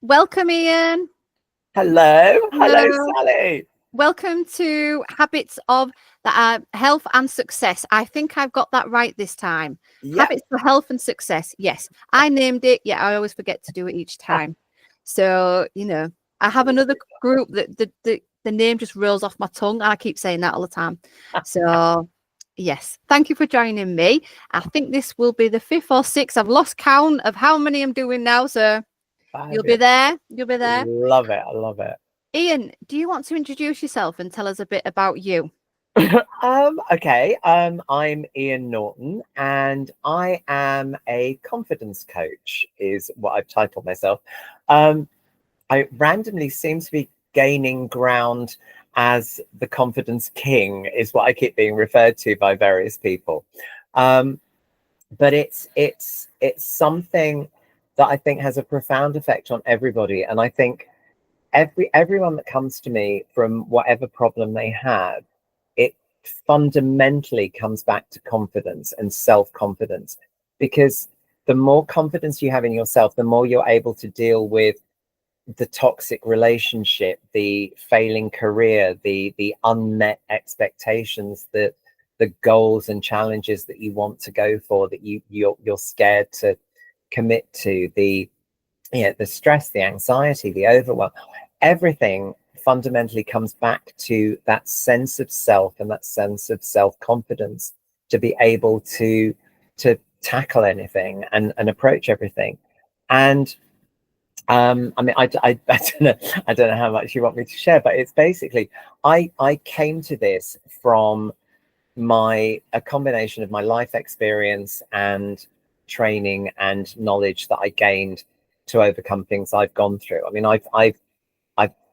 Welcome, Ian. Hello, hello, Hello. Sally. Welcome to Habits of the Health and Success. I think I've got that right this time. Yep. Habits for Health and Success. Yes, I named it. Yeah, I always forget to do it each time. So, I have another group that the name just rolls off my tongue. And I keep saying that all the time. So, yes, thank you for joining me. I think this will be the fifth or sixth. I've lost count of how many I'm doing now. So, you'll be Fabulous. there. You'll be there. Love it. I love it. Ian, do you want to introduce yourself and tell us a bit about you? Okay. I'm Ian Norton, and I am a confidence coach, is what I've titled myself. I randomly seem to be gaining ground as the confidence king, is what I keep being referred to by various people. But it's something that I think has a profound effect on everybody, and I think everyone that comes to me from whatever problem they have, it fundamentally comes back to confidence and self-confidence, because the more confidence you have in yourself, the more you're able to deal with the toxic relationship, the failing career, the unmet expectations, the goals and challenges that you want to go for, that you're scared to commit to, the stress, the anxiety, the overwhelm. Everything fundamentally comes back to that sense of self and that sense of self-confidence to be able to tackle anything and approach everything. And I mean, I don't know how much you want me to share, but it's basically I came to this from a combination of my life experience and training and knowledge that I gained to overcome things I've gone through. I mean, I've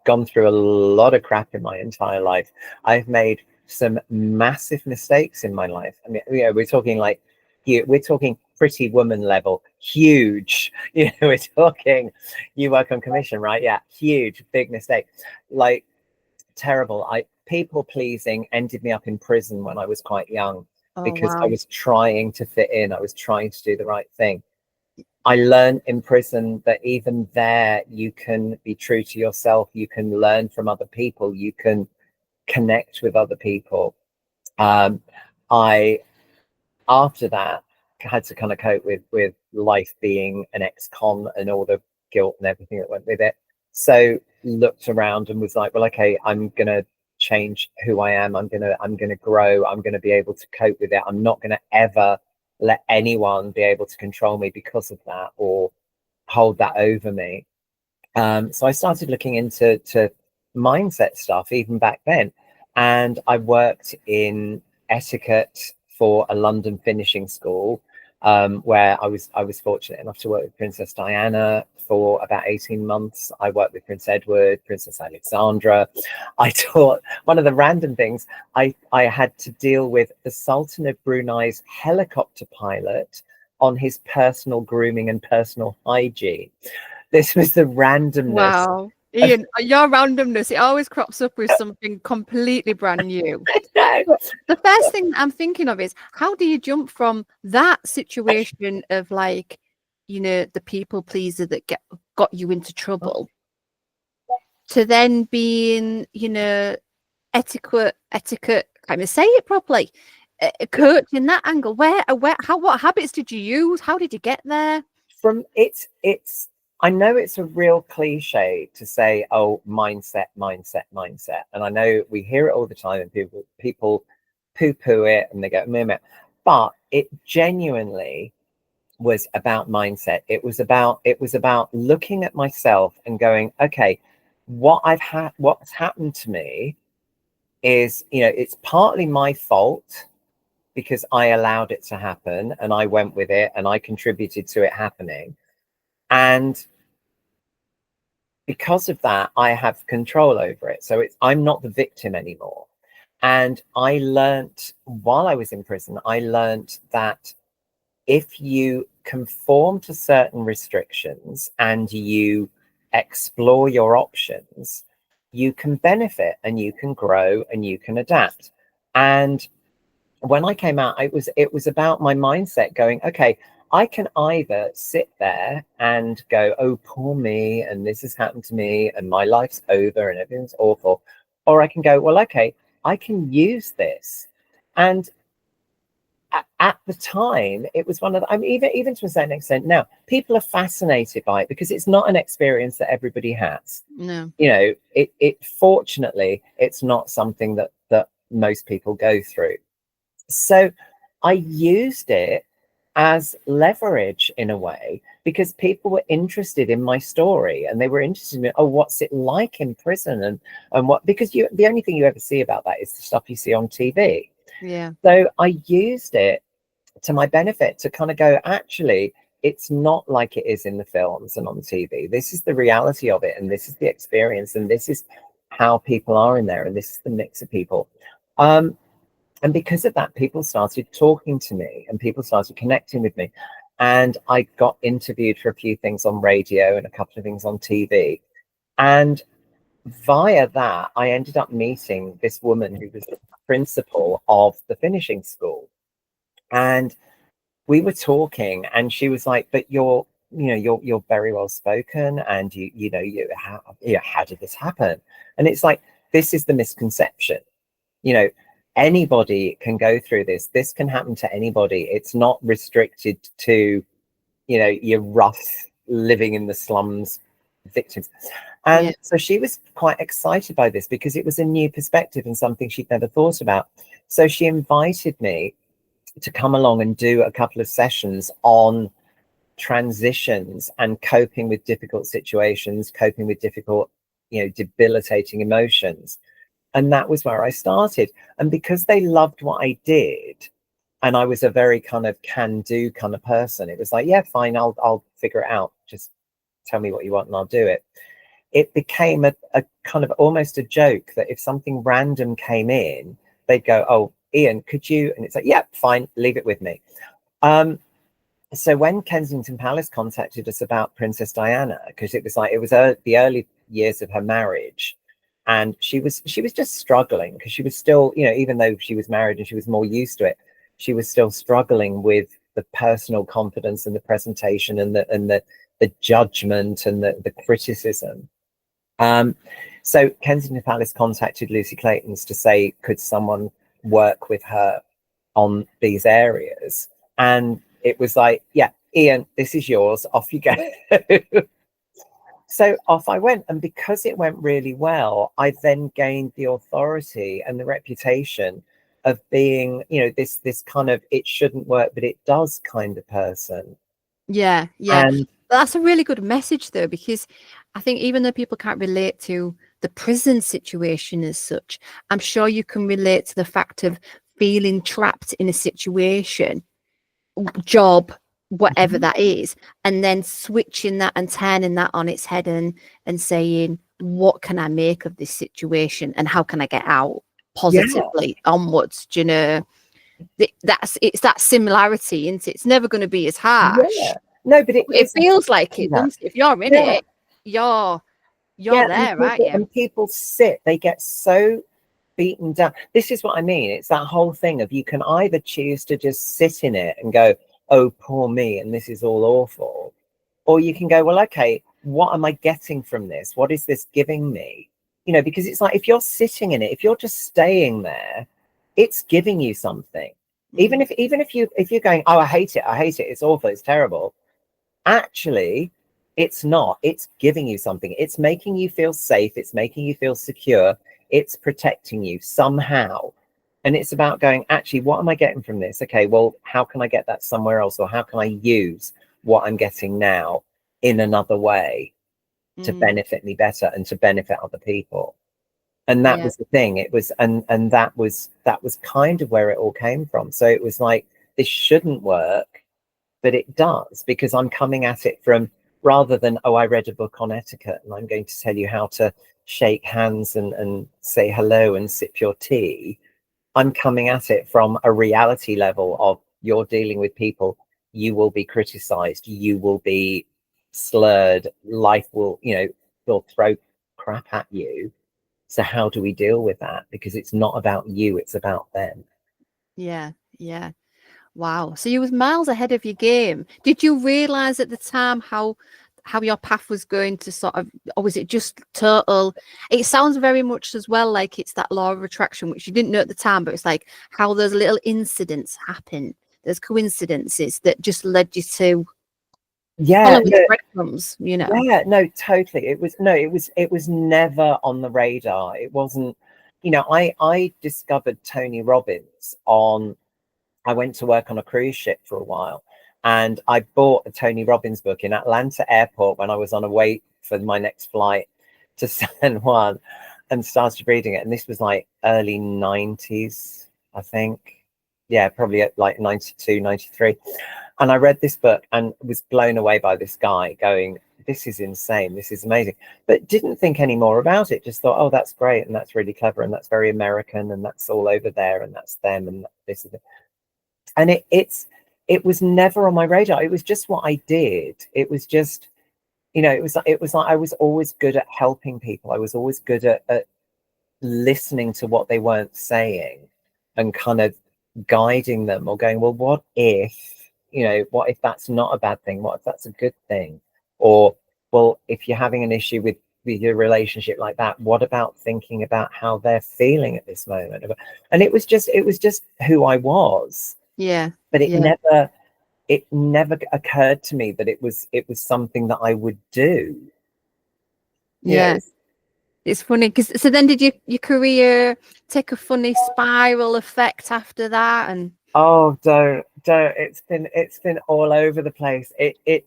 gone through a lot of crap in my entire life. I've made some massive mistakes in my life. I mean, we're talking like we're talking Pretty Woman level, huge. We're talking, you work on commission, right? Yeah, huge, big mistake, like terrible. People pleasing ended me up in prison when I was quite young, Oh, because I wow. was trying to fit in. I was trying to do the right thing. I learned in prison that even there you can be true to yourself. You can learn from other people. You can connect with other people. I After that had to kind of cope with life being an ex-con and all the guilt and everything that went with it. So looked around and was like, well, okay, I'm gonna change who I am. I'm gonna grow. I'm gonna be able to cope with it. I'm not gonna ever let anyone be able to control me because of that or hold that over me. So I started looking into mindset stuff even back then, and I worked in etiquette for a London finishing school, where I was fortunate enough to work with Princess Diana for about 18 months. I worked with Prince Edward, Princess Alexandra. I taught one of the random things. I had to deal with the Sultan of Brunei's helicopter pilot on his personal grooming and personal hygiene. This was the randomness. Wow. Ian, your randomness, it always crops up with something completely brand new. The first thing I'm thinking of is, how do you jump from that situation of like, the people pleaser that got you into trouble to then being, etiquette, can't even say it properly, a coach in that angle. What habits did you use? How did you get there? From it's I know it's a real cliche to say, oh, mindset, and I know we hear it all the time, and people poo-poo it and they go meh. But it genuinely was about mindset. It was about looking at myself and going, okay, what's happened to me is, it's partly my fault because I allowed it to happen and I went with it and I contributed to it happening. And because of that, I have control over it. So I'm not the victim anymore. And I learned while I was in prison, I learned that if you conform to certain restrictions and you explore your options, you can benefit and you can grow and you can adapt. And when I came out, it was about my mindset going, okay, I can either sit there and go, oh, poor me, and this has happened to me, and my life's over, and everything's awful. Or I can go, well, okay, I can use this. And at the time, it was one of the, I mean, even to a certain extent now, people are fascinated by it because it's not an experience that everybody has. No. You know, it fortunately, it's not something that most people go through. So I used it as leverage in a way, because people were interested in my story, and they were interested in, oh, what's it like in prison, and what, because the only thing you ever see about that is the stuff you see on TV. Yeah. So I used it to my benefit to kind of go, actually, it's not like it is in the films and on TV. This is the reality of it, and this is the experience, and this is how people are in there, and this is the mix of people. And because of that, people started talking to me, and people started connecting with me. And I got interviewed for a few things on radio and a couple of things on TV. And via that, I ended up meeting this woman who was the principal of the finishing school. And we were talking, and she was like, but you're very well spoken, and how did this happen? And it's like, this is the misconception. Anybody can go through this. This can happen to anybody. It's not restricted to, your rough living in the slums victims. And so she was quite excited by this because it was a new perspective and something she'd never thought about. So she invited me to come along and do a couple of sessions on transitions and coping with difficult situations, coping with difficult, debilitating emotions. And that was where I started. And because they loved what I did, and I was a very kind of can-do kind of person, it was like, yeah, fine, I'll figure it out. Just tell me what you want and I'll do it. It became a kind of almost a joke that if something random came in, they'd go, oh, Ian, could you? And it's like, yeah, fine, leave it with me. So when Kensington Palace contacted us about Princess Diana, because it was the early years of her marriage, and she was just struggling because she was still, even though she was married and she was more used to it, she was still struggling with the personal confidence and the presentation and the judgment and the criticism. So Kensington Palace contacted Lucy Clayton's to say, could someone work with her on these areas? And it was like, yeah, Ian, this is yours. Off you go. So off I went. And because it went really well, I then gained the authority and the reputation of being, this kind of, it shouldn't work, but it does kind of person. Yeah. And that's a really good message, though, because I think even though people can't relate to the prison situation as such, I'm sure you can relate to the fact of feeling trapped in a situation, job, whatever that is, and then switching that and turning that on its head and saying, what can I make of this situation and how can I get out positively onwards? Do you know, it's that similarity, isn't it? It's never going to be as harsh. Yeah. No, but it feels like it, doesn't it? If you're in it, you're there, right? And people they get so beaten down. This is what I mean. It's that whole thing of, you can either choose to just sit in it and go, oh, poor me, and this is all awful, or you can go, well, okay, what am I getting from this? What is this giving me? Because it's like, if you're sitting in it, if you're just staying there, it's giving you something. Even if you're going, oh, I hate it, it's awful, it's terrible. Actually, it's not. It's giving you something. It's making you feel safe. It's making you feel secure. It's protecting you somehow. And it's about going, actually, what am I getting from this? Okay, well, how can I get that somewhere else? Or how can I use what I'm getting now in another way to benefit me better and to benefit other people? And that was the thing. It was, and that was kind of where it all came from. So it was like, this shouldn't work, but it does, because I'm coming at it from, rather than, oh, I read a book on etiquette and I'm going to tell you how to shake hands and say hello and sip your tea. I'm coming at it from a reality level of, you're dealing with people, you will be criticized, you will be slurred, life will, will throw crap at you. So how do we deal with that? Because it's not about you, it's about them. Yeah. Wow. So you was miles ahead of your game. Did you realize at the time how your path was going to sort of, or was it just total? It sounds very much as well like it's that law of attraction, which you didn't know at the time, but it's like how those little incidents happen. There's coincidences that just led you to Yeah, follow the breadcrumbs, you know. yeah, no, totally. It was never on the radar. It wasn't, I discovered Tony Robbins on, I went to work on a cruise ship for a while, and I bought a Tony Robbins book in Atlanta airport when I was on a wait for my next flight to San Juan, and started reading it. And this was like early 90s, I think. Yeah, probably at like 92, 93. And I read this book and was blown away by this guy going, this is insane. This is amazing. But didn't think any more about it. Just thought, oh, that's great. And that's really clever. And that's very American. And that's all over there. And that's them. And this is it. And it was never on my radar. It was just what I did. It was just, it was like I was always good at helping people. I was always good at listening to what they weren't saying and kind of guiding them, or going, well, what if that's not a bad thing? What if that's a good thing? Or, well, if you're having an issue with your relationship like that, what about thinking about how they're feeling at this moment? And it was just who I was. Yeah. But it never occurred to me that it was something that I would do. Yeah. It's funny because so then did your career take a funny spiral effect after that? And oh, don't it's been all over the place. It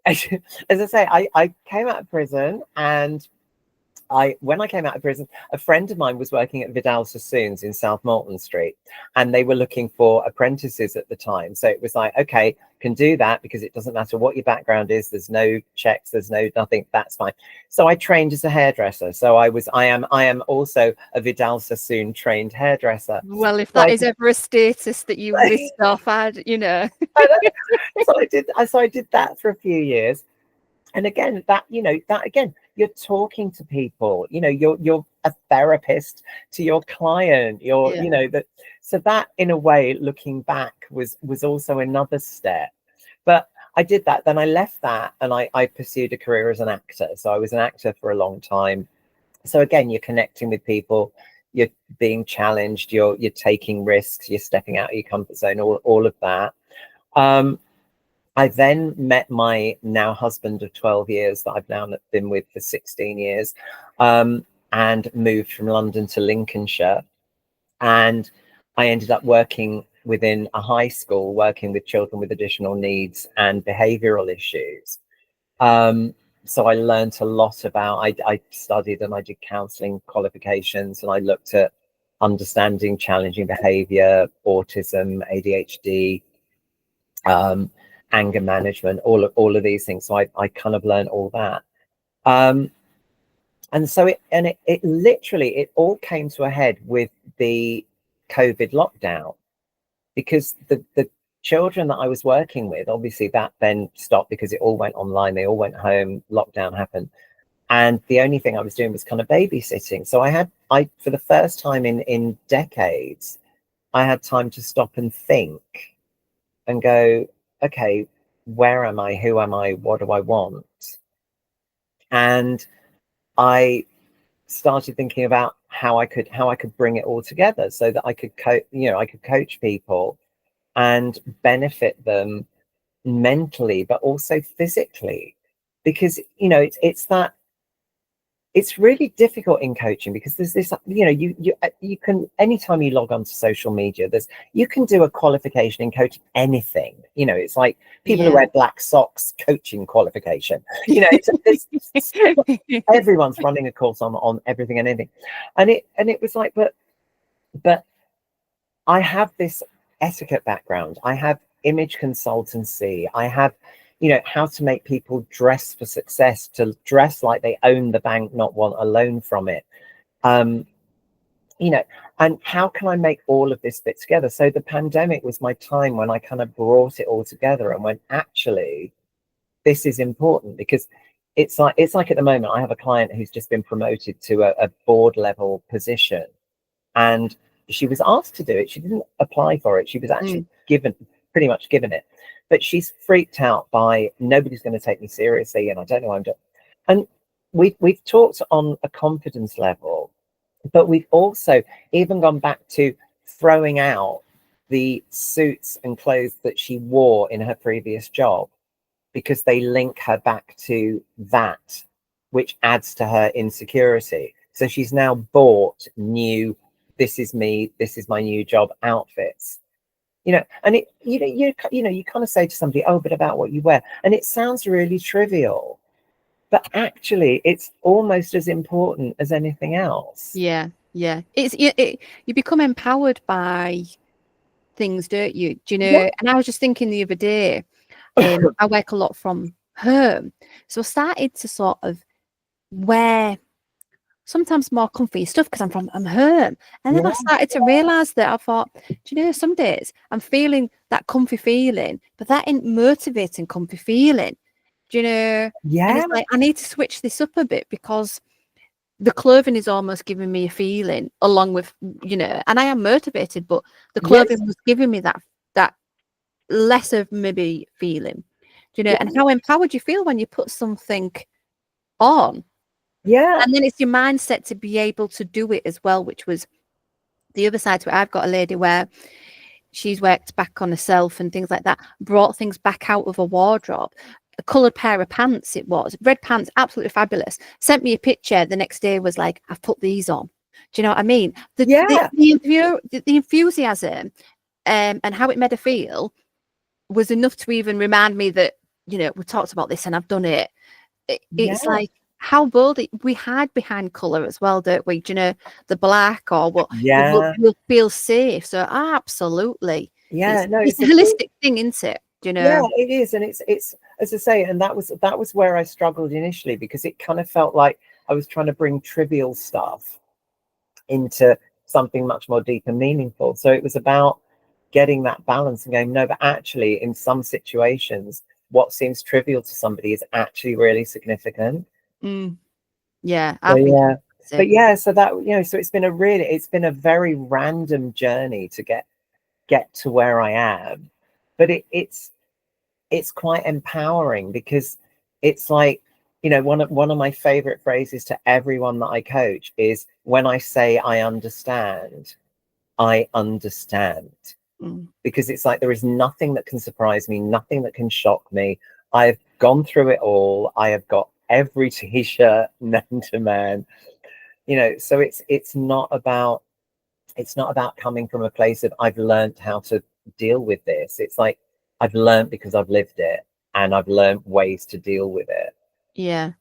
as I say, I came out of prison, and when I came out of prison, a friend of mine was working at Vidal Sassoon's in South Molton Street, and they were looking for apprentices at the time. So it was like, okay, can do that, because it doesn't matter what your background is. There's no checks. There's no nothing. That's fine. So I trained as a hairdresser. So I am also a Vidal Sassoon trained hairdresser. well, if that is ever a status that you list off, So I did that for a few years. And again, that again, you're talking to people, you're a therapist to your client, so that, in a way, looking back, was also another step. But I did that, then I left that, and I pursued a career as an actor. So I was an actor for a long time. So again, you're connecting with people, you're being challenged, you're taking risks, you're stepping out of your comfort zone, all of that. I then met my now husband of 12 years that I've now been with for 16 years, and moved from London to Lincolnshire. And I ended up working within a high school, working with children with additional needs and behavioural issues. So I learned a lot about, I studied and I did counselling qualifications, and I looked at understanding challenging behaviour, autism, ADHD, anger management, all of these things. So I kind of learned all that. And so it literally, it all came to a head with the COVID lockdown, because the children that I was working with, obviously that then stopped because it all went online. They all went home, lockdown happened. And the only thing I was doing was kind of babysitting. So I for the first time in decades, I had time to stop and think and go, okay, where am I? Who am I? What do I want? And I started thinking about how I could bring it all together, so that I could I could coach people and benefit them mentally, but also physically, because it's that. It's really difficult in coaching, because there's this, you can, anytime you log on to social media, you can do a qualification in coaching anything. It's like people who wear black socks, coaching qualification. Everyone's running a course on everything and anything, and it was like, but I have this etiquette background. I have image consultancy. I have how to make people dress for success, to dress like they own the bank, not want a loan from it. And how can I make all of this fit together? So the pandemic was my time when I kind of brought it all together and went, actually, this is important, because it's like at the moment, I have a client who's just been promoted to a board level position. And she was asked to do it. She didn't apply for it. She was actually pretty much given it. But she's freaked out by nobody's going to take me seriously, and I don't know what I'm doing. And we've talked on a confidence level, but we've also even gone back to throwing out the suits and clothes that she wore in her previous job, because they link her back to that, which adds to her insecurity. So she's now bought new, this is me, this is my new job outfits. And it, you kind of say to somebody, oh, but about what you wear. And it sounds really trivial, but actually it's almost as important as anything else. Yeah. You become empowered by things, don't you? Do you know? Yeah. And I was just thinking the other day, I work a lot from home. So I started to sort of wear sometimes more comfy stuff because I'm home. And then I started to realize that I thought, do you know, some days I'm feeling that comfy feeling, but that ain't motivating comfy feeling. Do you know? And it's like, I need to switch this up a bit, because the clothing is almost giving me a feeling along with, and I am motivated, but the clothing was giving me that less of maybe feeling, and how empowered you feel when you put something on. And then it's your mindset to be able to do it as well, which was the other side to it. I've got a lady where she's worked back on herself and things like that, brought things back out of a wardrobe. A coloured pair of pants, it was red pants, absolutely fabulous. Sent me a picture the next day, was like, I've put these on. Do you know what I mean? The enthusiasm and how it made her feel was enough to even remind me that, we talked about this and I've done it. It's like how bold we hide behind colour as well, don't we? Do you know, the black or what? We'll feel safe. So absolutely. It's a holistic thing, isn't it? Do you know? Yeah, it is. And it's as I say, and that was where I struggled initially, because it kind of felt like I was trying to bring trivial stuff into something much more deep and meaningful. So it was about getting that balance and going, no, but actually in some situations, what seems trivial to somebody is actually really significant. Yeah, so that, so it's been a very random journey to get to where I am, but it's quite empowering, because it's like, one of my favorite phrases to everyone that I coach is, when I say I understand, because it's like, there is nothing that can surprise me, nothing that can shock me. I've gone through it all. I have got every t-shirt known to man, so it's not about coming from a place of, I've learned how to deal with this. It's like, I've learned because I've lived it, and I've learned ways to deal with it. Yeah.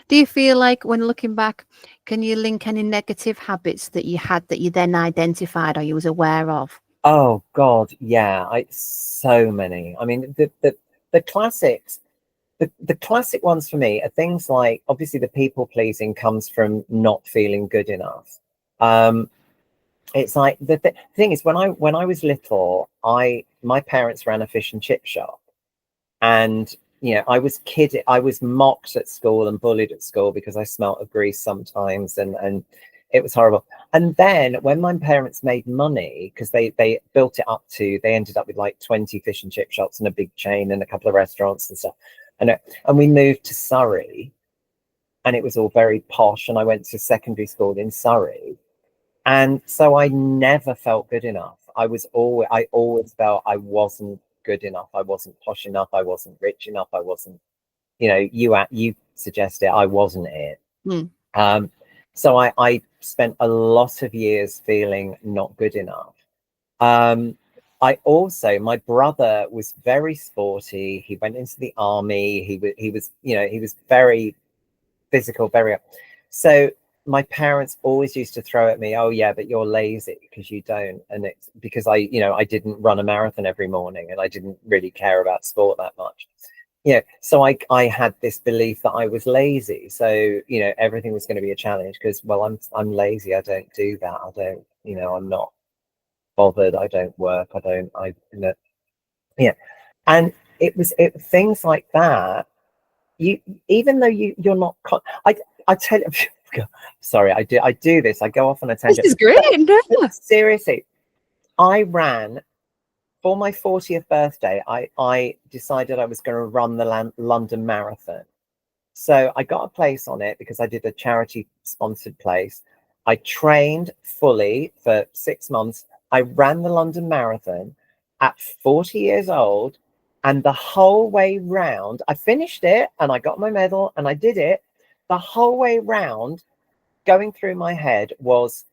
Do you feel like, when looking back, can you link any negative habits that you had that you then identified or you was aware of? Oh God, yeah, so many. I mean, the classics, the classic ones for me are things like, obviously the people pleasing comes from not feeling good enough. It's like the thing is, when I was little, my parents ran a fish and chip shop, and I was mocked at school and bullied at school because I smelt of grease sometimes, and it was horrible. And then when my parents made money, because they built it up they ended up with like 20 fish and chip shops and a big chain and a couple of restaurants and stuff, and we moved to Surrey, and it was all very posh, and I went to secondary school in Surrey. And so I never felt good enough. I always felt I wasn't good enough. I wasn't posh enough. I wasn't rich enough. I wasn't, you suggest it. I wasn't it. So I spent a lot of years feeling not good enough. My brother was very sporty. He went into the army. He was very physical, so my parents always used to throw at me, oh yeah, but you're lazy because you don't. And it's because I didn't run a marathon every morning, and I didn't really care about sport that much. So I had this belief that I was lazy. So, everything was going to be a challenge because, well, I'm lazy. I don't do that. I don't, I'm not bothered. I don't work. And it was things like that. Even though you're not, I tell you, God, sorry, I do this. I go off on a This tangent. is great. No. Seriously, I ran for my 40th birthday. I decided I was going to run the London Marathon. So I got a place on it because I did a charity sponsored place. I trained fully for 6 months. I ran the London Marathon at 40 years old. And the whole way round, I finished it and I got my medal and I did it. The whole way round, going through my head was,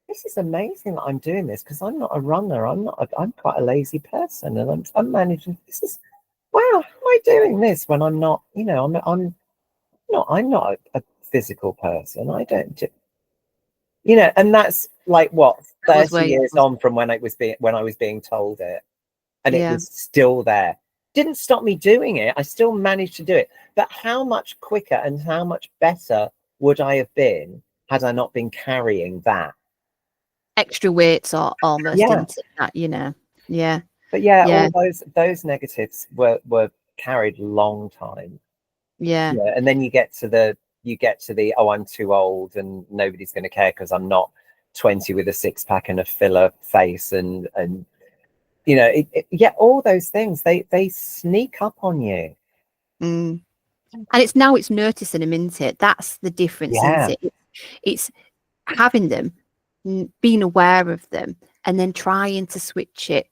this is amazing that I'm doing this because I'm not a runner. I'm quite a lazy person, and I'm managing. This is, wow, how am I doing this when I'm not, I'm not a physical person. I don't do, and that's like what, That was 30 where you years was. on from when I was being told it, and it Yeah. was still there. Didn't stop me doing it. I still managed to do it. But how much quicker and how much better would I have been had I not been carrying that? Extra weights are almost Yeah. into that, Yeah. But yeah, Yeah. all those negatives were carried a long time. Yeah. Yeah, and then you get to the oh, I'm too old and nobody's going to care because I'm not 20 with a six-pack and a filler face, and yeah, all those things, they sneak up on you. Mm. And it's noticing them, isn't it? That's the difference, Yeah. isn't it? It's having them, being aware of them, and then trying to switch it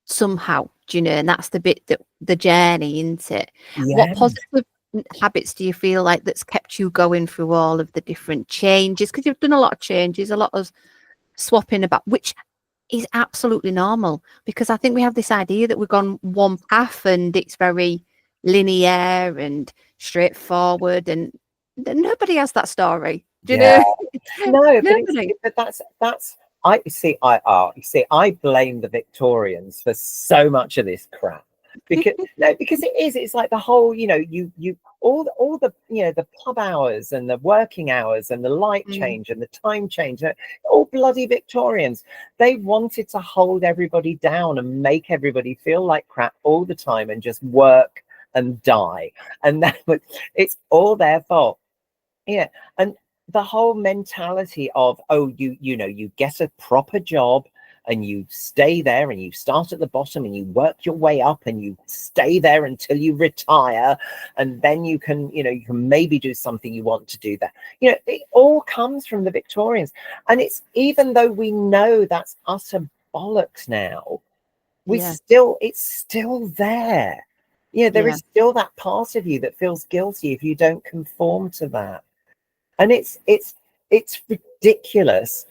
somehow, and that's the bit that the journey, isn't it? What Yeah. positive habits do you feel like that's kept you going through all of the different changes? Because you've done a lot of changes, a lot of swapping about, which is absolutely normal, because I think we have this idea that we've gone one path and it's very linear and straightforward, and nobody has that story. Do you Yeah. know? No, Nobody. but that's you see, I blame the Victorians for so much of this crap. Because it's like the whole, all the the pub hours and the working hours and the light change and the time change, all bloody Victorians. They wanted to hold everybody down and make everybody feel like crap all the time and just work and die. And it's all their fault. Yeah. And the whole mentality of, oh, you get a proper job and you stay there and you start at the bottom and you work your way up and you stay there until you retire, and then you can maybe do something you want to do there. It all comes from the Victorians. And it's, even though we know that's utter bollocks now, it's still there. There is still that part of you that feels guilty if you don't conform to that. And it's ridiculous,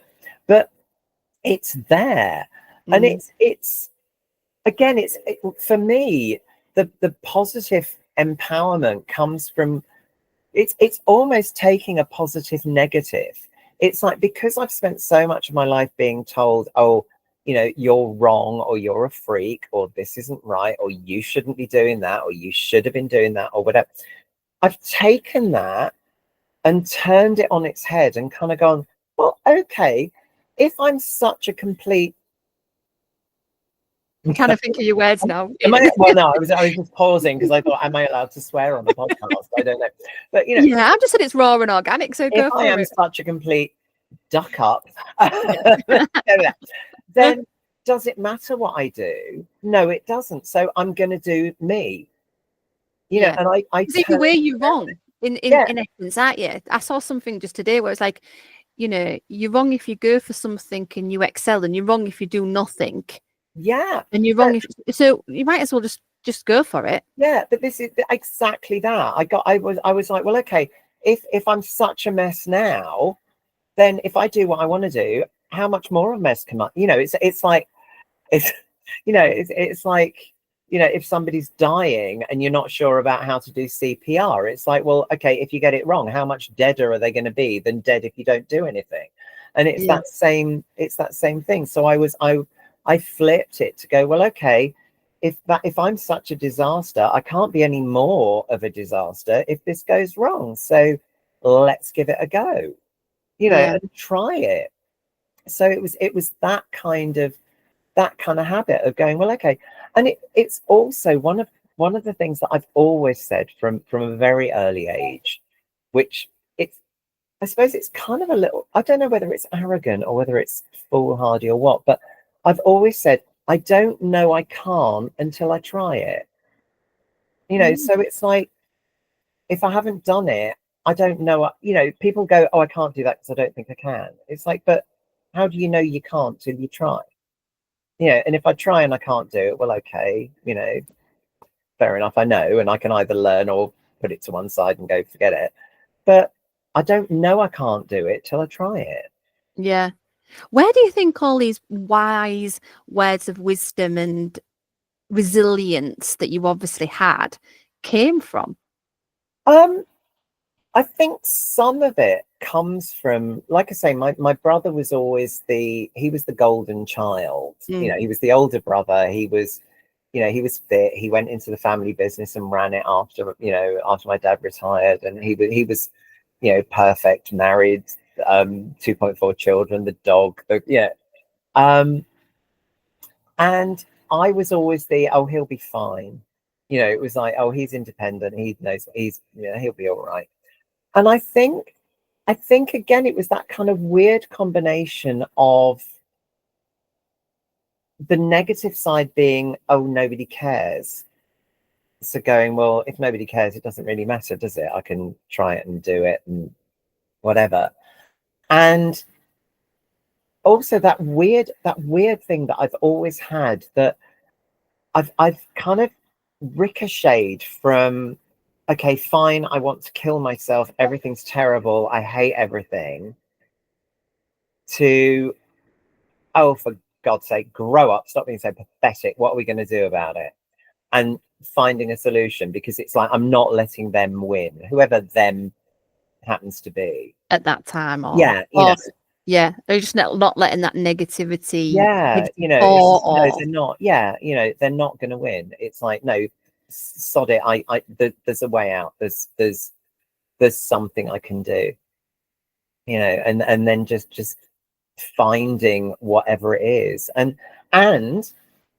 but it's there. And it's again, for me, the positive empowerment comes from, it's almost taking a positive negative. It's like, because I've spent so much of my life being told, oh, you're wrong, or you're a freak, or this isn't right, or you shouldn't be doing that, or you should have been doing that, or whatever. I've taken that and turned it on its head and kind of gone, well, okay, if I'm such a complete... I'm trying to think of your words now. Well, no, I was just pausing because I thought, am I allowed to swear on the podcast? I don't know. But, Yeah, I've just said it's raw and organic, so go if I for am it. such a complete duck up, then does it matter what I do? No, it doesn't. So I'm going to do me. And I either way, you're wrong in Yeah. essence, aren't you? I saw something just today where it's like, you're wrong if you go for something and you excel, and you're wrong if you do nothing. Yeah. And you're wrong so you might as well just go for it. Yeah, but this is exactly that. I was like, well, okay, if I'm such a mess now, then if I do what I want to do, how much more of a mess can I? It's like it's like, if somebody's dying and you're not sure about how to do CPR, it's like, well, okay, if you get it wrong, how much deader are they going to be than dead if you don't do anything? And it's that same thing. So I flipped it to go, well, okay, if I'm such a disaster, I can't be any more of a disaster if this goes wrong. So let's give it a go, and try it. So it was that kind of habit of going, well, okay. And it's also one of the things that I've always said from a very early age, which I suppose it's kind of a little, I don't know whether it's arrogant or whether it's foolhardy or what, but I've always said, I don't know I can't until I try it. You know, so it's like, if I haven't done it, I don't know. You know, people go, oh, I can't do that because I don't think I can. It's like, but how do you know you can't till you try? You know, and if I try and I can't do it, well, okay, you know, fair enough. I know, and I can either learn or put it to one side and go forget it. But I don't know I can't do it till I try it. Yeah. Where do you think all these wise words of wisdom and resilience that you obviously had came from? I think some of it comes from, like I say, my brother was always he was the golden child. You know, he was the older brother. He was, you know, he was fit. He went into the family business and ran it after, you know, after my dad retired, and he was, you know, perfect, married, 2.4 children, the dog, yeah. And I was always oh, he'll be fine. You know, it was like, oh, he's independent. He knows you know, he'll be all right. And I think again, it was that kind of weird combination of the negative side being, oh, nobody cares. So going, well, if nobody cares, it doesn't really matter, does it? I can try it and do it and whatever. And also that weird thing that I've always had, that I've kind of ricocheted from, okay, fine, I want to kill myself, everything's terrible, I hate everything, to, oh, for God's sake, grow up, stop being so pathetic, what are we going to do about it? And finding a solution, because it's like, I'm not letting them win, whoever them happens to be At that time, yeah, you know, yeah, they're just not letting that negativity, yeah, negative you know, it's thought just, no, or they're not, yeah, you know, they're not going to win. It's like, no, sod it, there's a way out, there's something I can do, you know, and then just finding whatever it is. And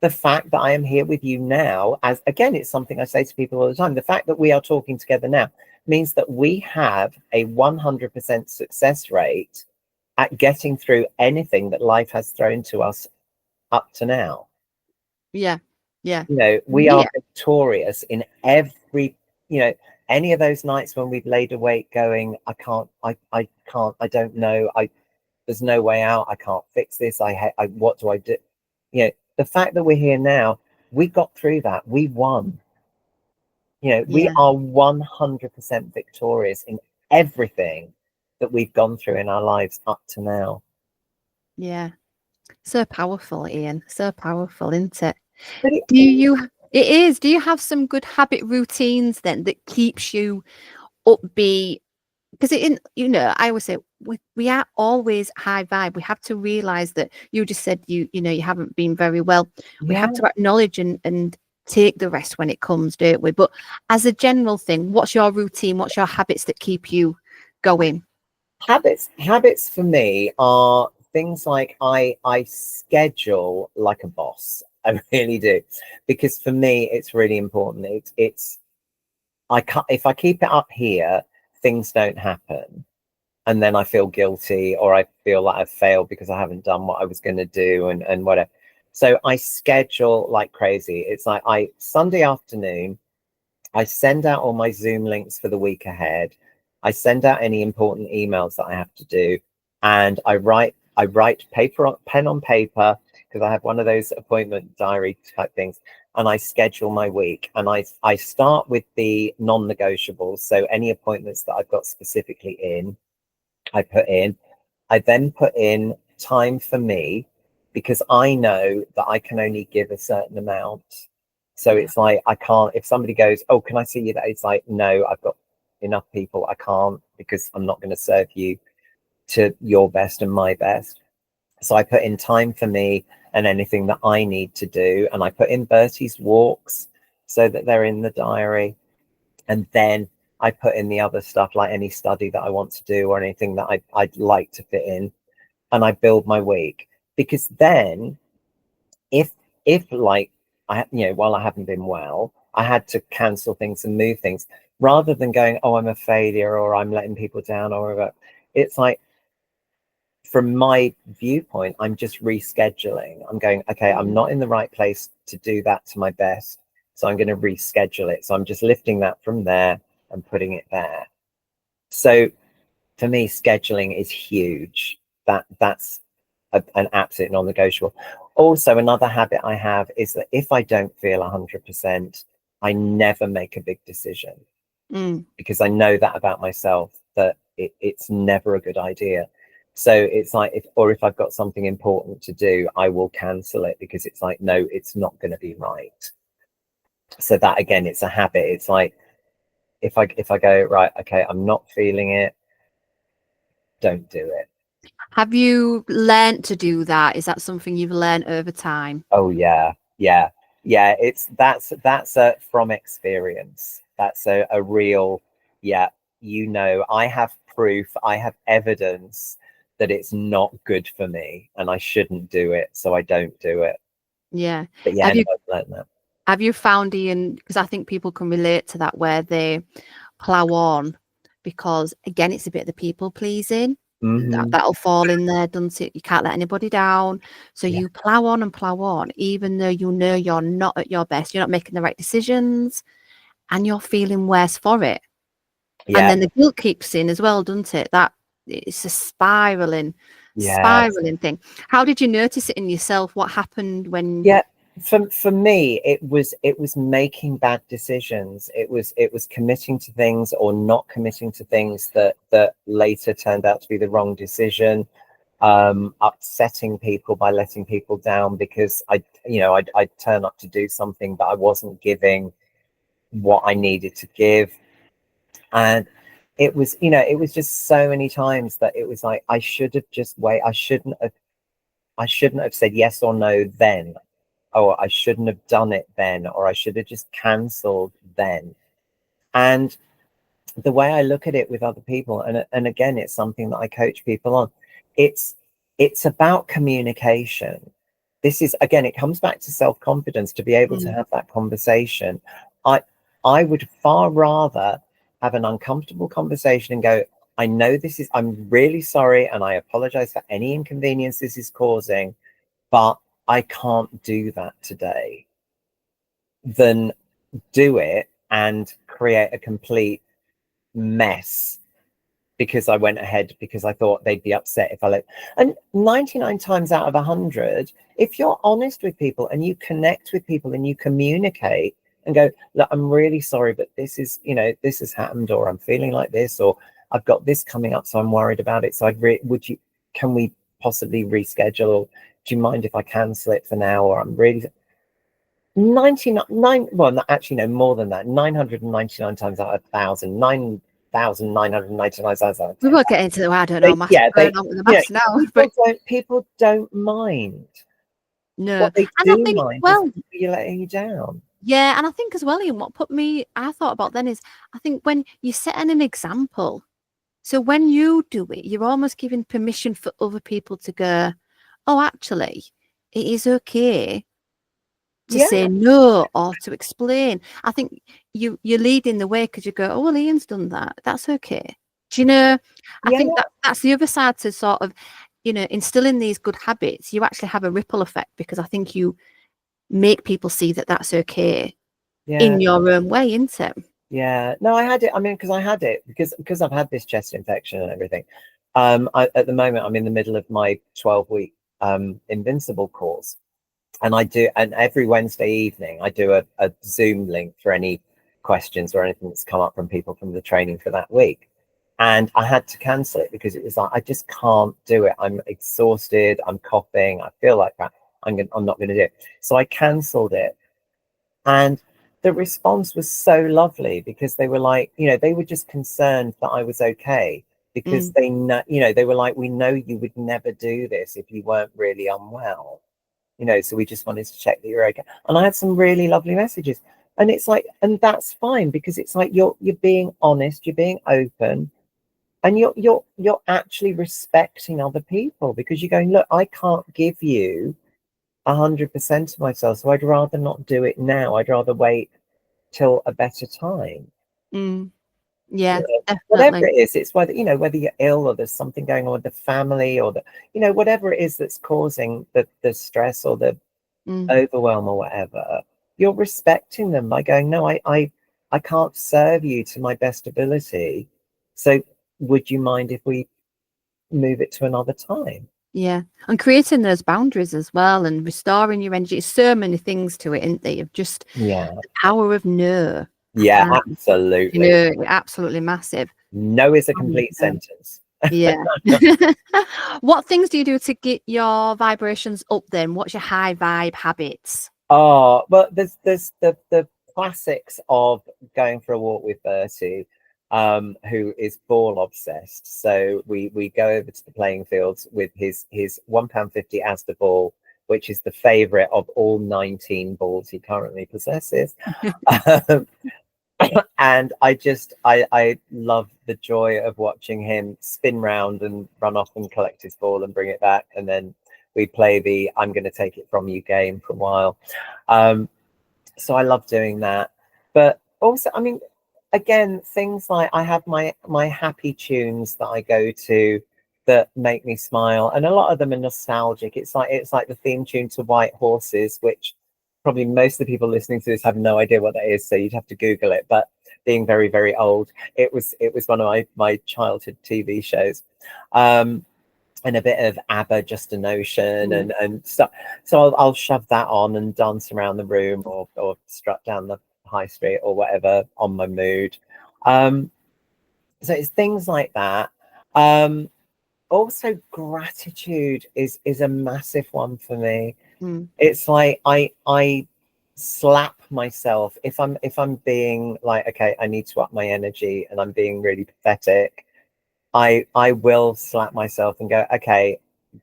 the fact that I am here with you now, as again, it's something I say to people all the time, the fact that we are talking together now means that we have a 100% success rate at getting through anything that life has thrown to us up to now. yeah, You know, we are victorious in every, you know, any of those nights when we've laid awake going, I can't, I don't know, there's no way out, I can't fix this, what do I do? You know, the fact that we're here now, we got through that, we won. You know, we are 100% victorious in everything that we've gone through in our lives up to now. Yeah. So powerful, Ian. So powerful, isn't it? But It is. Do you have some good habit routines then that keeps you upbeat? Because you know, I always say we are always high vibe. We have to realize that you just said you know, you haven't been very well. We have to acknowledge and take the rest when it comes, don't we? But as a general thing, what's your routine? What's your habits that keep you going? Habits for me are things like I schedule like a boss. I really do, because for me it's really important. It's I can't, if I keep it up here, things don't happen, and then I feel guilty, or I feel like I've failed because I haven't done what I was going to do, and whatever. So I schedule like crazy. It's like Sunday afternoon, I send out all my Zoom links for the week ahead. I send out any important emails that I have to do, and I write pen on paper, because I have one of those appointment diary type things, and I schedule my week, and I start with the non-negotiables. So any appointments that I've got specifically in, I put in. I then put in time for me, because I know that I can only give a certain amount. So it's like, I can't, if somebody goes, oh, can I see you? That it's like, no, I've got enough people. I can't, because I'm not going to serve you to your best and my best. So I put in time for me and anything that I need to do. And I put in Bertie's walks so that they're in the diary. And then I put in the other stuff, like any study that I want to do or anything that I'd like to fit in. And I build my week, because then if like I, you know, while I haven't been well, I had to cancel things and move things, rather than going, oh, I'm a failure, or I'm letting people down, or whatever. it's like, from my viewpoint, I'm just rescheduling. I'm going, okay, I'm not in the right place to do that to my best, so I'm going to reschedule it. So I'm just lifting that from there and putting it there. So for me, scheduling is huge. That's an absolute non-negotiable. Also, another habit I have is that if I don't feel 100%, I never make a big decision, because I know that about myself, that it's never a good idea. So it's like, if I've got something important to do, I will cancel it, because it's like, no, it's not going to be right. So that, again, it's a habit. It's like, if I go, right, okay, I'm not feeling it, don't do it. Have you learned to do that? Is that something you've learned over time? Oh yeah. It's that's from experience. That's a real, yeah. I have proof, I have evidence that it's not good for me and I shouldn't do it, so I don't do it. Yeah. But yeah, Have you no, I've learned that. have you found, Ian, because I think people can relate to that, where they plow on because, again, it's a bit of the people pleasing. That'll fall in there, doesn't it? You can't let anybody down. So Yeah. you plow on and plow on, even though you know you're not at your best, you're not making the right decisions, and you're feeling worse for it. And Yeah. then the guilt keeps in as well, doesn't it? That it's a spiraling thing. How did you notice it in yourself? What happened when? Yeah. For me, it was making bad decisions. It was committing to things or not committing to things that later turned out to be the wrong decision. Upsetting people by letting people down because I'd turn up to do something, but I wasn't giving what I needed to give. And it was just so many times that it was like, I should have just I shouldn't have said yes or no then. Oh, I shouldn't have done it then, or I should have just cancelled then. And the way I look at it with other people, and again, it's something that I coach people on, it's about communication. This is, again, it comes back to self-confidence, to be able to have that conversation. I would far rather have an uncomfortable conversation and go, I know I'm really sorry and I apologize for any inconvenience this is causing, but I can't do that today, than do it and create a complete mess because I went ahead because I thought they'd be upset if I let. And 99 times out of 100, if you're honest with people and you connect with people and you communicate and go, look, I'm really sorry, but this has happened, or I'm feeling like this, or I've got this coming up, so I'm worried about it. So can we possibly reschedule, or do you mind if I cancel it for now, or I'm really 99, well, actually no, more than that, 999 times out of 1,000, 9,999 times out of We 10. won't get into, I don't know, maths, going on with the maths now. But People don't mind. no, What they and I do think, mind well, is you letting you down. yeah, and I think as well, Ian, what I thought about then is, I think when you're setting an example, so when you do it, you're almost giving permission for other people to go, oh, actually, it is okay to Yeah, say no or to explain. I think you're leading the way, because you go, oh, well, Ian's done that. That's okay. Do you know? I yeah, think that's the other side to sort of, instilling these good habits. You actually have a ripple effect, because I think you make people see that that's okay yeah, in your own way, isn't it? yeah. No, I had it. I mean, because I've had this chest infection and everything. At the moment, I'm in the middle of my 12-week Invincible course. And every Wednesday evening, I do a Zoom link for any questions or anything that's come up from people from the training for that week. And I had to cancel it because it was like, I just can't do it. I'm exhausted. I'm coughing. I feel like that. I'm not going to do it. So I cancelled it. And the response was so lovely, because they were like, they were just concerned that I was okay, because they know, they were like, we know you would never do this if you weren't really unwell. So we just wanted to check that you're okay. And I had some really lovely messages. And it's like, and that's fine, because it's like you're being honest, you're being open, and you're actually respecting other people, because you're going, look, I can't give you 100% of myself, so I'd rather not do it now. I'd rather wait till a better time. Yeah, Whatever definitely. it is, it's whether, whether you're ill or there's something going on with the family or the, whatever it is that's causing the stress or the overwhelm or whatever, you're respecting them by going, no, I can't serve you to my best ability. So would you mind if we move it to another time? Yeah. And creating those boundaries as well and restoring your energy. So many things to it, isn't there? Of just Yeah. the power of no. Yeah, You absolutely. know, absolutely massive. No is a complete sentence. Yeah. What things do you do to get your vibrations up then? What's your high vibe habits? Oh, well, there's the classics of going for a walk with Bertie, who is ball obsessed. So we go over to the playing fields with his £1.50 Asda ball, which is the favorite of all 19 balls he currently possesses. Um, and I love the joy of watching him spin round and run off and collect his ball and bring it back, and then we play the I'm going to take it from you game for a while. So I love doing that. But also, I mean, again, things like I have my happy tunes that I go to that make me smile, and a lot of them are nostalgic. It's like the theme tune to White Horses, which probably most of the people listening to this have no idea what that is, so you'd have to Google it. But being very, very old, it was one of my childhood TV shows. And a bit of ABBA, Just a Notion, and stuff. So I'll shove that on and dance around the room, or strut down the high street or whatever on my mood. So it's things like that. Also, gratitude is a massive one for me. It's like I slap myself if I'm being like, okay, I need to up my energy and I'm being really pathetic. I will slap myself and go, okay,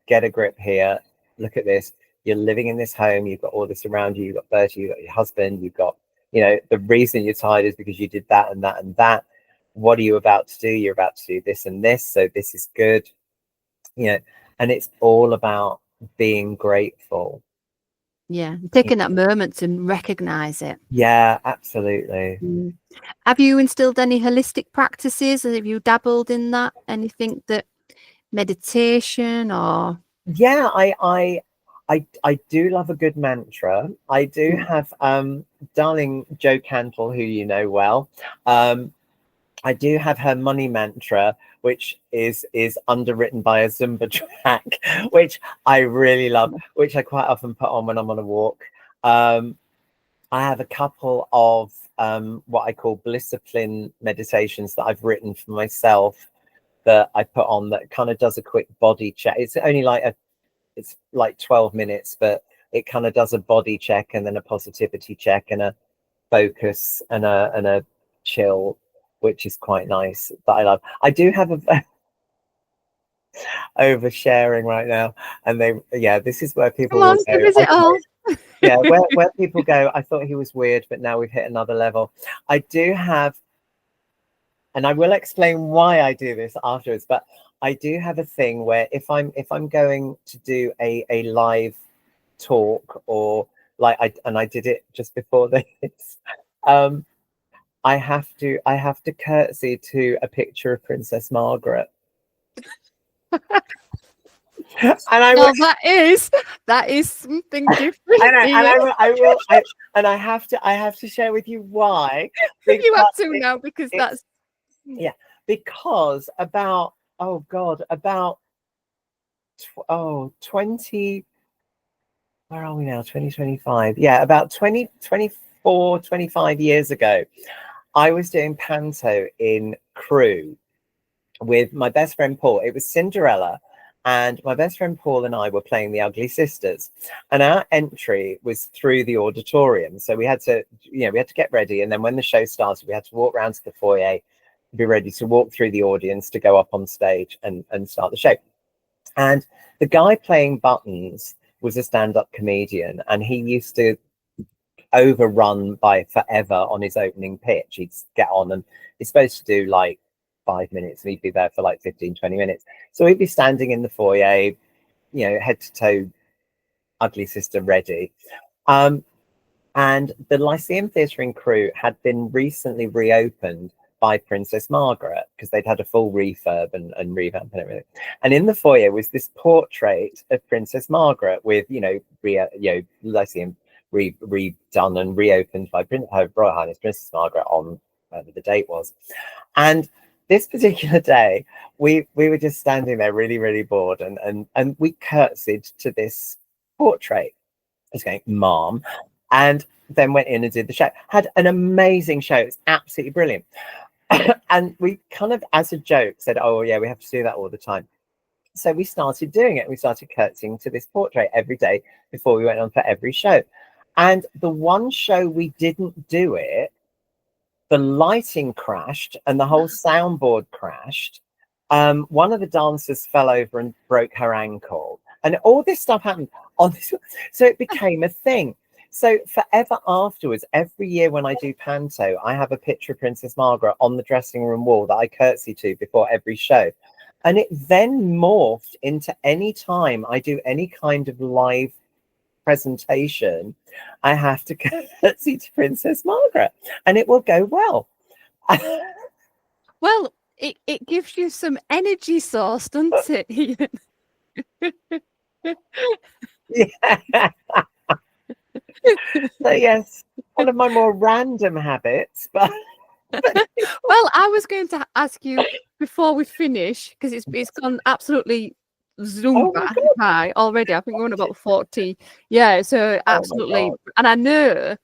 get a grip here. Look at this. You're living in this home. You've got all this around you. You've got Bertie, you've got your husband, you've got, the reason you're tired is because you did that and that and that. What are you about to do? You're about to do this and this. So this is good. And it's all about being grateful. Yeah. Taking that moment to recognize it. Yeah, absolutely. Have you instilled any holistic practices? Have you dabbled in that? Anything that meditation or? Yeah, I do love a good mantra. I do have darling Jo Cantle, who you know well. I do have her money mantra, which is underwritten by a Zumba track, which I really love, which I quite often put on when I'm on a walk. I have a couple of what I call blisscipline meditations that I've written for myself that I put on that kind of does a quick body check. It's only it's like 12 minutes, but it kind of does a body check and then a positivity check and a focus and a chill, which is quite nice, that I love. I do have a oversharing right now, and this is where people Come on, will give go, us it all. yeah, where people go, I thought he was weird, but now we've hit another level. I do have, and I will explain why I do this afterwards, but I do have a thing where if I'm going to do a live talk, or like I did it just before this, I have to curtsy to a picture of Princess Margaret. And I Well, that is something different. and I have to share with you why. You have to now, because that's because about 20, where are we now, 2025, about 25 years ago, I was doing panto in Crewe with my best friend Paul. It was Cinderella, and my best friend Paul and I were playing the Ugly Sisters, and our entry was through the auditorium. So we had to get ready, and then when the show started, we had to walk around to the foyer, be ready to walk through the audience to go up on stage and start the show. And the guy playing buttons was a stand-up comedian, and he used to overrun by forever on his opening pitch. He'd get on, and he's supposed to do like 5 minutes, and he'd be there for like 15-20 minutes. So he'd be standing in the foyer, head to toe Ugly Sister ready. And the Lyceum Theatre in Crewe had been recently reopened by Princess Margaret, because they'd had a full refurb and revamp and everything. And in the foyer was this portrait of Princess Margaret with, Lyceum redone and reopened by Her Royal Highness Princess Margaret on whatever the date was. And this particular day, we were just standing there really, really bored, and we curtsied to this portrait. I was going, "Mom," and then went in and did the show. Had an amazing show. It's absolutely brilliant. And we kind of, as a joke, said, "Oh yeah, we have to do that all the time." So we started doing it. We started curtsying to this portrait every day before we went on for every show. And the one show we didn't do it, the lighting crashed and the whole soundboard crashed. One of the dancers fell over and broke her ankle, and all this stuff happened on this. So it became a thing. So forever afterwards, every year when I do panto, I have a picture of Princess Margaret on the dressing room wall that I curtsy to before every show. And it then morphed into any time I do any kind of live presentation, I have to curtsy to Princess Margaret, and it will go well. Well, it gives you some energy source, doesn't it, Ian? Yeah. So yes, one of my more random habits, but well, I was going to ask you before we finish, because it's gone absolutely Zumba high already. I think we're on about 40. Yeah, so absolutely. And I know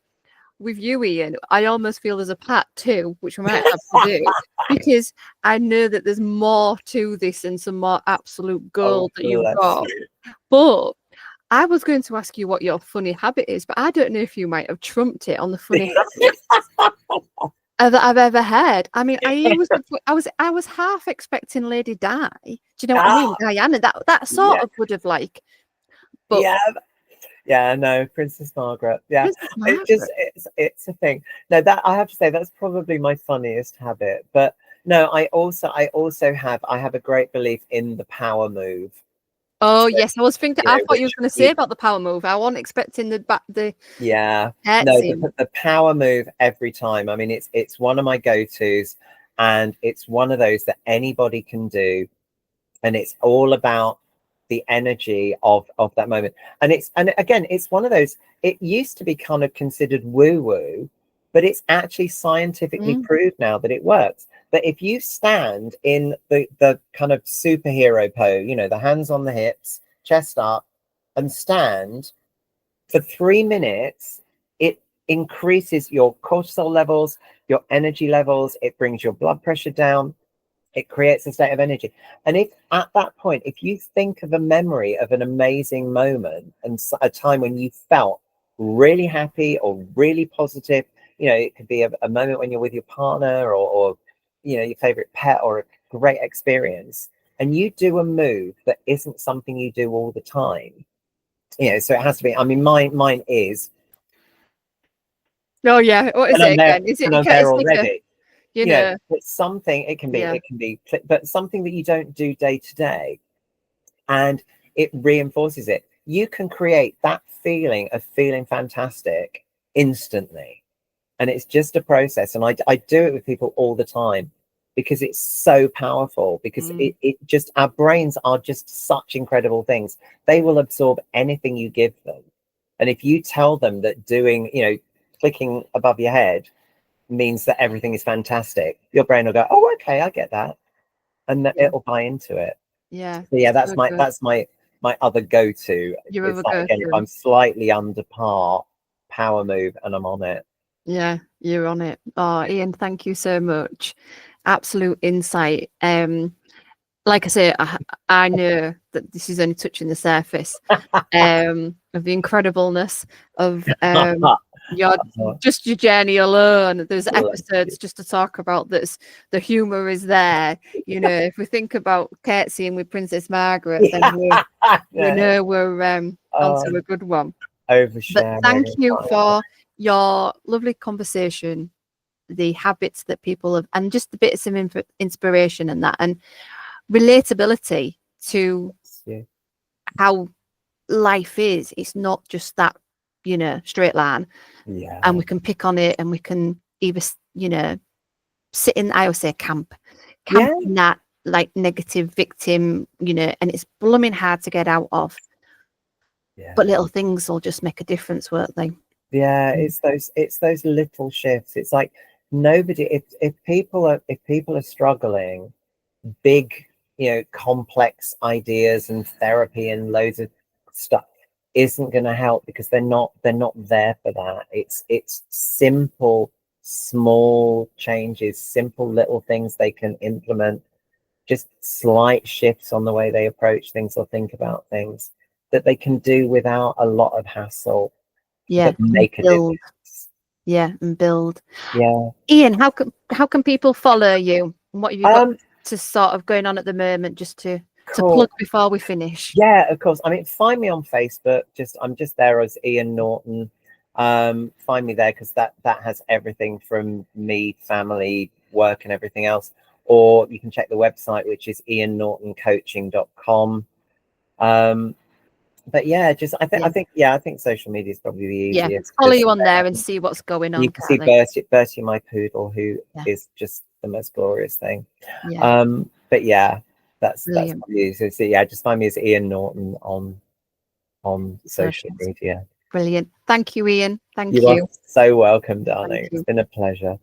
with you, Ian, I almost feel there's a part 2, which we might have to do, because I know that there's more to this and some more absolute gold that you've got. But I was going to ask you what your funny habit is, but I don't know if you might have trumped it on the funny habit that I've ever heard. I mean, I was half expecting Lady Di. Do you know what I mean? Diana. That sort of would have like. But no, Princess Margaret. Yeah, it's a thing. No, that I have to say that's probably my funniest habit. But no, I also have a great belief in the power move. Oh yes, I was thinking. I thought you were going to say about the power move. I wasn't expecting the. No, the power move every time. I mean, it's one of my go-tos, and it's one of those that anybody can do, and it's all about the energy of that moment. And again, it's one of those. It used to be kind of considered woo-woo, but it's actually scientifically proved now that it works. That if you stand in the kind of superhero pose, the hands on the hips, chest up, and stand for 3 minutes, it increases your cortisol levels, your energy levels, it brings your blood pressure down, it creates a state of energy. And if at that point, if you think of a memory of an amazing moment and a time when you felt really happy or really positive, it could be a moment when you're with your partner or your favorite pet or a great experience, and you do a move that isn't something you do all the time, so it has to be. I mean, mine is. Oh yeah, what is it again? Is it? And I'm there already. It's something. It can be, but something that you don't do day to day, and it reinforces it. You can create that feeling of feeling fantastic instantly, and it's just a process. And I do it with people all the time, because it's so powerful, because it just, our brains are just such incredible things. They will absorb anything you give them. And if you tell them that doing, clicking above your head means that everything is fantastic, your brain will go, "Oh, okay, I get that." And it'll buy into it. Yeah. So that's my other go-to. It's like, again, if I'm slightly under par, power move, and I'm on it. Yeah, you're on it. Oh, Ian, thank you so much. Absolute insight. Like I say, I know that this is only touching the surface of the incredibleness of your journey alone. There's episodes just to talk about this. The humor is there. If we think about curtsying with Princess Margaret, then we know we're onto a good one. But thank you for your lovely conversation, the habits that people have, and just the bits of inspiration and that, and relatability to how life is. It's not just that, straight line. And we can pick on it, and we can either, sitting, I always say camp Yeah. in that like negative victim, you know, and it's blooming hard to get out of. Yeah. But little things will just make a difference, won't they? Yeah, it's those little shifts. It's like nobody, if people are struggling, big, you know, complex ideas and therapy and loads of stuff isn't going to help, because they're not there for that. It's simple, small changes, simple little things they can implement, just slight shifts on the way they approach things or think about things, that they can do without a lot of hassle. Yeah, But make a difference. Yeah, and build. Yeah. Ian, how can people follow you? And what have you got Um, to sort of going on at the moment, just to cool. plug before we finish? Yeah, of course. I mean, find me on Facebook. I'm just there as Ian Norton. Find me there, because that has everything from me, family, work, and everything else. Or you can check the website, which is iannortoncoaching.com. But yeah, I think social media is probably the easiest. Follow you on there and see what's going on. You can see Bertie, my poodle, who is just the most glorious thing. Yeah. But yeah, that's Brilliant. probably easy. So yeah, just find me as Ian Norton on social media. Brilliant. Thank you, Ian. Thank You you. are so welcome, darling. It's been a pleasure.